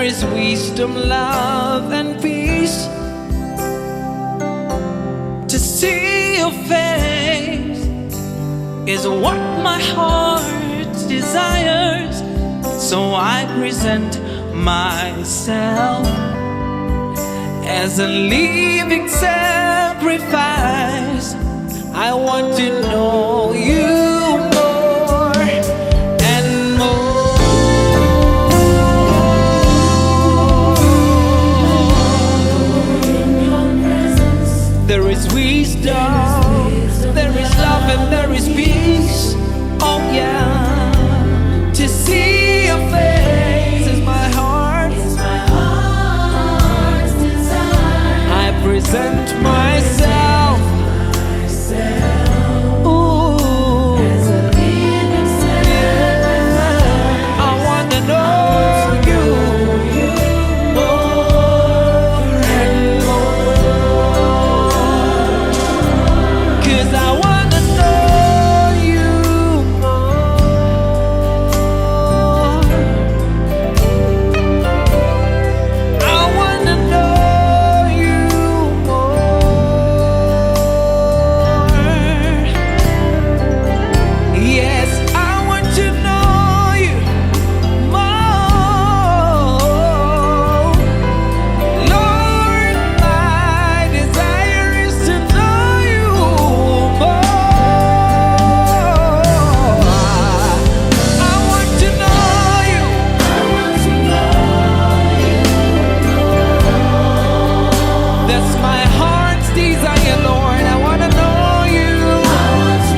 is wisdom, love, and peace. To see your face is what my heart desires. So I present myself as a living sacrifice. I want to know you more and more. In your presence, There is wisdom, there is love, and there is peace. Oh yeah, to see your face is my heart's desire. I present myself, ooh, as a living sacrifice. I wanna know you more and more, 'cause I wanna know you more. I wanna know you more. Yes, I want to know you more. Lord, my desire is to know you more. I want to know you. I want to know you more. That's my heart's desire, Lord. I want to know you. I want to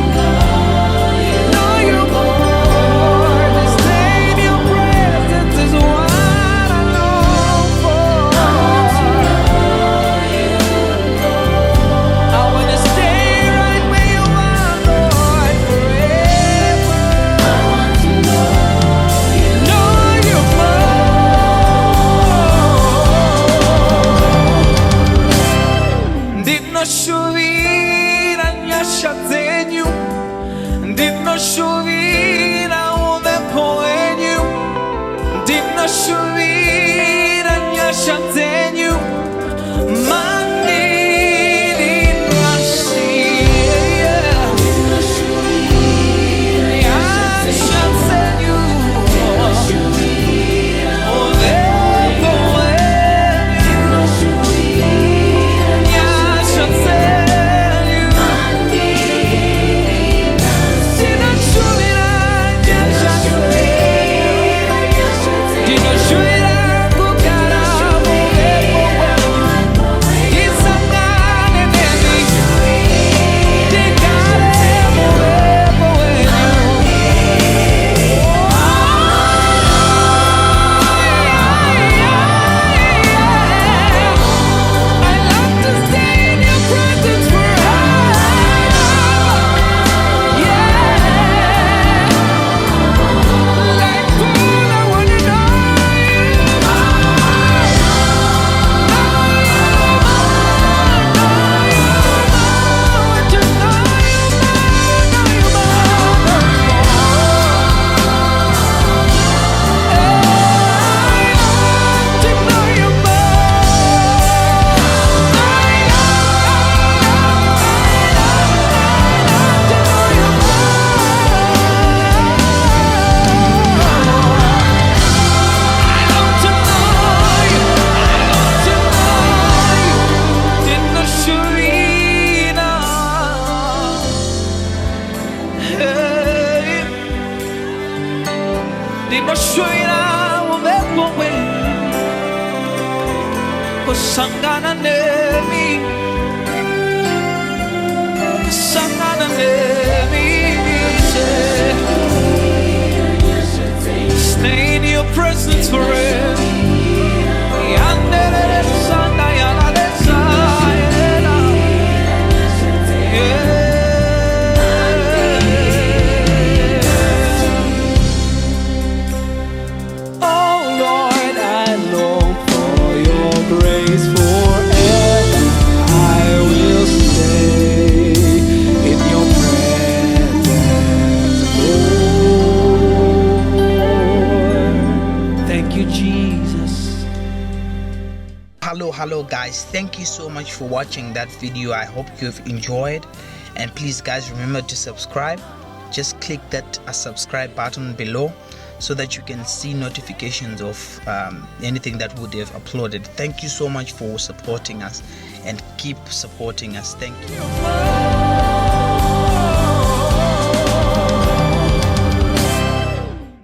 Know you more. To stay in your presence is what I long for. I want to stay right where you are, Lord, forever. Know you more. Didno shuvira nyasha zenyu, didno shuvira uvepo wenyu, didno shuvira nyasha zenyu, manini nasi, nyasha zenyu, uvepo wenyu, nyasha zenyu, didno shuvira nyasha zenyu, didno shuvira kukara uvepo wenyu, isangane nemi, tikare uvepo wenyu. I love to stay in your presence forever. Yeah, like food, I wanna know you. I want to know you Sangana nemi, sangana nemi, stay in your presence forever. Yandere sanda yana desayena, yeah. Oh Lord, I long for your grace forever. I will stay in your presence, Lord. Thank you, Jesus. hello guys, thank you so much for watching that video. I hope you've enjoyed, and please guys, remember to subscribe. Just click that subscribe button below so that you can see notifications of anything that would have uploaded. Thank you so much for supporting us, and keep supporting us. Thank you.